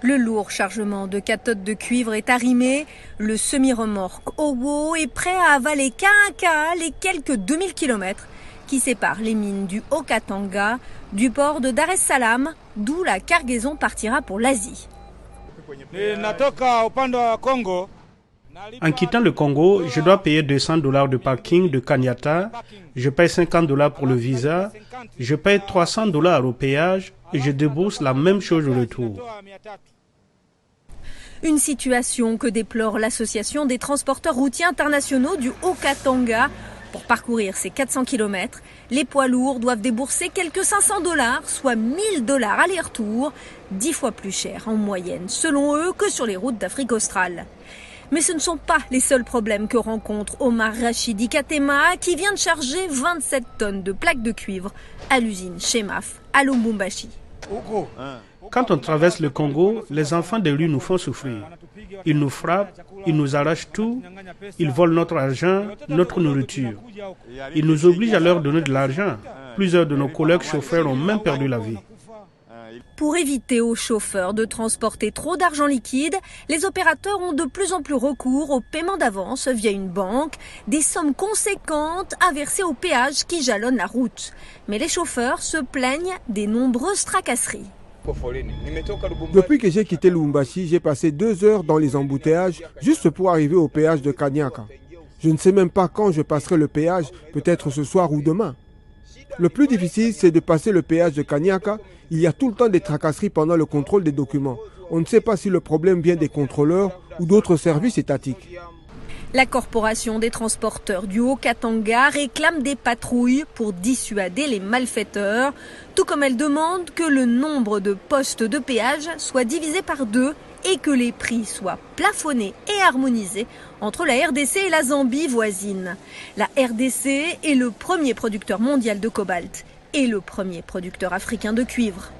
Le lourd chargement de cathodes de cuivre est arrimé. Le semi-remorque Owo est prêt à avaler cas à cas les quelques 2000 km qui séparent les mines du Haut-Katanga du port de Dar es Salaam, d'où la cargaison partira pour l'Asie. En quittant le Congo, je dois payer $200 de parking de Kanyata, je paye $50 pour le visa, je paye $300 au péage et je débourse la même chose au retour. Une situation que déplore l'association des transporteurs routiers internationaux du Haut-Katanga. Pour parcourir ces 400 km, les poids lourds doivent débourser quelques $500, soit $1000 aller-retour, 10 fois plus cher en moyenne, selon eux, que sur les routes d'Afrique australe. Mais ce ne sont pas les seuls problèmes que rencontre Omar Rachidi Katema, qui vient de charger 27 tonnes de plaques de cuivre à l'usine Shemaf à Lubumbashi. Quand on traverse le Congo, les enfants des rues nous font souffrir. Ils nous frappent, ils nous arrachent tout, ils volent notre argent, notre nourriture. Ils nous obligent à leur donner de l'argent. Plusieurs de nos collègues chauffeurs ont même perdu la vie. Pour éviter aux chauffeurs de transporter trop d'argent liquide, les opérateurs ont de plus en plus recours au paiement d'avance via une banque, des sommes conséquentes à verser aux péages qui jalonnent la route. Mais les chauffeurs se plaignent des nombreuses tracasseries. Depuis que j'ai quitté Lubumbashi, j'ai passé 2 heures dans les embouteillages juste pour arriver au péage de Kanyaka. Je ne sais même pas quand je passerai le péage, peut-être ce soir ou demain. Le plus difficile, c'est de passer le péage de Kanyaka. Il y a tout le temps des tracasseries pendant le contrôle des documents. On ne sait pas si le problème vient des contrôleurs ou d'autres services étatiques. La corporation des transporteurs du Haut-Katanga réclame des patrouilles pour dissuader les malfaiteurs, tout comme elle demande que le nombre de postes de péage soit divisé par 2 et que les prix soient plafonnés et harmonisés entre la RDC et la Zambie voisine. La RDC est le premier producteur mondial de cobalt et le premier producteur africain de cuivre.